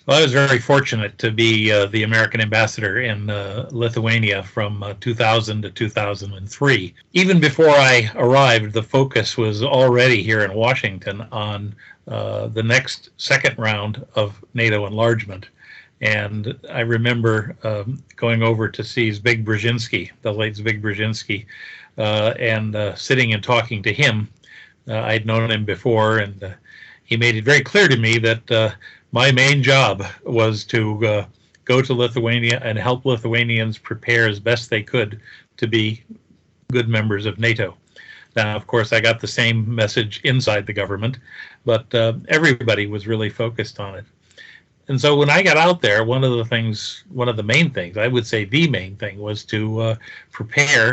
Well, I was very fortunate to be the American ambassador in Lithuania from 2000 to 2003. Even before I arrived, the focus was already here in Washington on the next second round of NATO enlargement. And I remember going over to see Zbig Brzezinski, the late Zbig Brzezinski, and sitting and talking to him. I'd known him before, and he made it very clear to me that my main job was to go to Lithuania and help Lithuanians prepare as best they could to be good members of NATO. Now, of course, I got the same message inside the government, but everybody was really focused on it. And so when I got out there, one of the main things, I would say the main thing, was to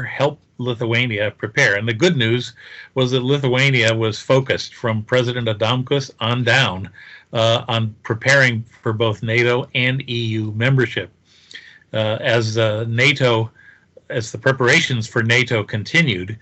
help Lithuania prepare. And the good news was that Lithuania was focused from President Adamkus on down on preparing for both NATO and EU membership. As the preparations for NATO continued,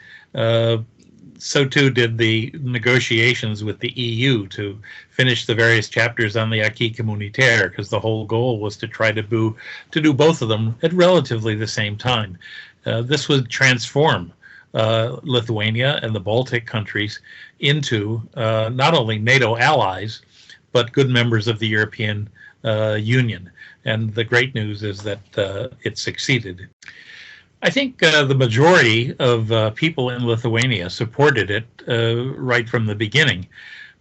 so too did the negotiations with the EU to finish the various chapters on the acquis communautaire, because the whole goal was to try to do both of them at relatively the same time. This would transform Lithuania and the Baltic countries into not only NATO allies, but good members of the European Union. And the great news is that it succeeded. I think the majority of people in Lithuania supported it right from the beginning.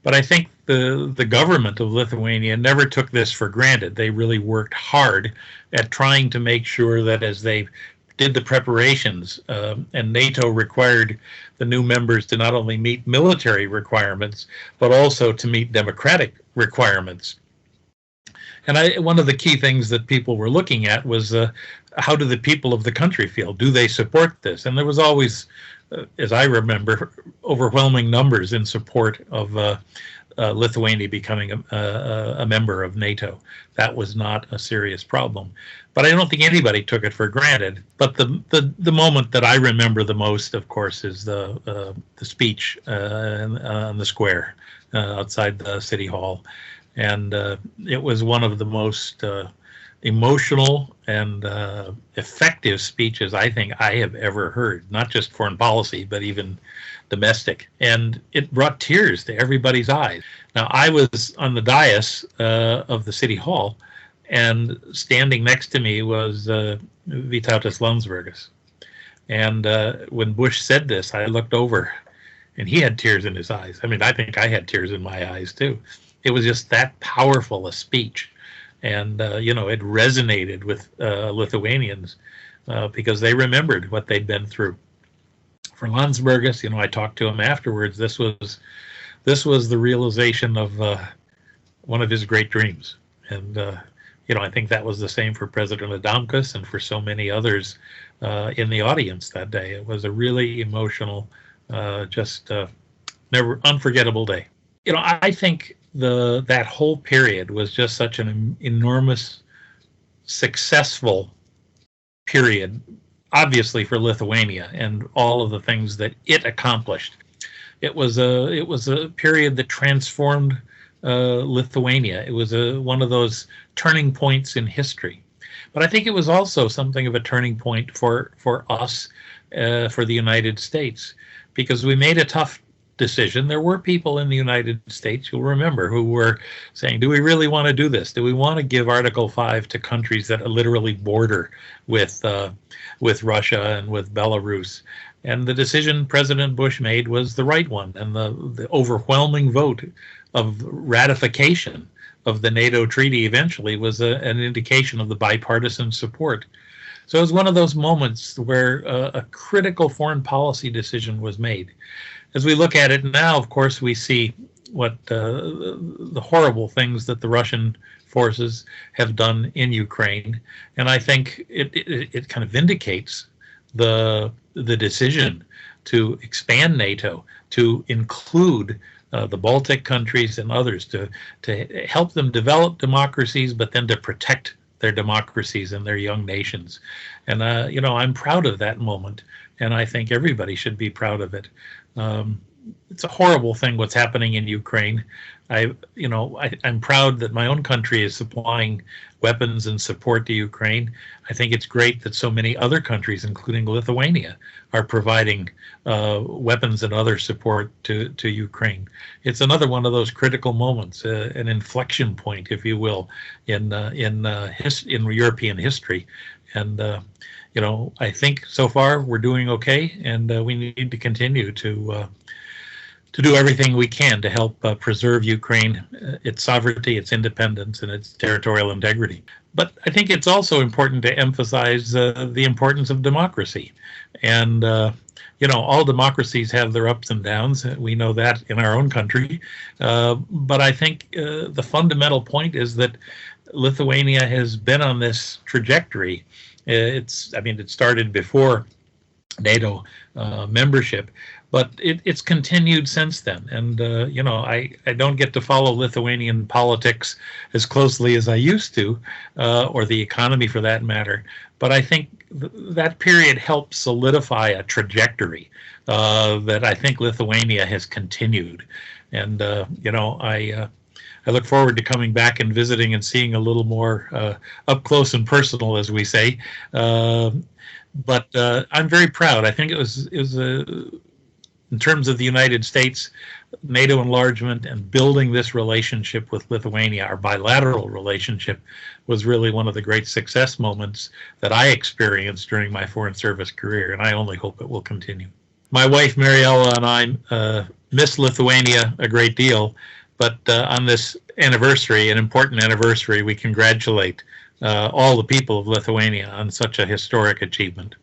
But I think the government of Lithuania never took this for granted. They really worked hard at trying to make sure that as they did the preparations, and NATO required the new members to not only meet military requirements, but also to meet democratic requirements. And one of the key things that people were looking at was how do the people of the country feel? Do they support this? And there was always, as I remember, overwhelming numbers in support of Lithuania becoming a member of NATO. That was not a serious problem. But I don't think anybody took it for granted. But the moment that I remember the most, of course, is the speech on the square outside the city hall. And it was one of the most emotional and effective speeches I think I have ever heard, not just foreign policy, but even domestic. And it brought tears to everybody's eyes. Now, I was on the dais of the city hall, and standing next to me was Vytautas Landsbergis. And when Bush said this, I looked over, and he had tears in his eyes. I mean, I think I had tears in my eyes, too. It was just that powerful a speech. And, it resonated with Lithuanians because they remembered what they'd been through. For Landsbergis, I talked to him afterwards. This was the realization of one of his great dreams. And, I think that was the same for President Adamkus and for so many others in the audience that day. It was a really emotional, never unforgettable day. I think that whole period was just such an enormous, successful period, obviously for Lithuania and all of the things that it accomplished. It was a period that transformed Lithuania. It was one of those turning points in history. But I think it was also something of a turning point for us, for the United States, because we made a tough decision. There were people in the United States, you'll remember, who were saying, do we really want to do this? Do we want to give Article 5 to countries that literally border with Russia and with Belarus? And the decision President Bush made was the right one, and the overwhelming vote of ratification of the NATO treaty eventually was an indication of the bipartisan support. So it was one of those moments where a critical foreign policy decision was made. As we look at it now, of course, we see what the horrible things that the Russian forces have done in Ukraine, and I think it kind of vindicates the decision to expand NATO, to include the Baltic countries and others, to help them develop democracies, but then to protect their democracies and their young nations. And I'm proud of that moment, and I think everybody should be proud of it. it's a horrible thing what's happening in Ukraine. I'm proud that my own country is supplying weapons and support to Ukraine. I think it's great that so many other countries, including Lithuania, are providing weapons and other support to Ukraine. It's another one of those critical moments, an inflection point, if you will, in European history. And I think so far we're doing okay, and we need to continue to do everything we can to help preserve Ukraine, its sovereignty, its independence, and its territorial integrity. But I think it's also important to emphasize the importance of democracy. And, all democracies have their ups and downs. We know that in our own country. But I think the fundamental point is that Lithuania has been on this trajectory. It started before NATO membership, but it's continued since then. And, I don't get to follow Lithuanian politics as closely as I used to, or the economy for that matter. But I think that period helped solidify a trajectory that I think Lithuania has continued. And, I look forward to coming back and visiting and seeing a little more up close and personal, as we say. But I'm very proud. I think it was in terms of the United States, NATO enlargement and building this relationship with Lithuania, our bilateral relationship, was really one of the great success moments that I experienced during my Foreign Service career, and I only hope it will continue. My wife, Mariella, and I miss Lithuania a great deal, but on this anniversary, an important anniversary, we congratulate all the people of Lithuania on such a historic achievement.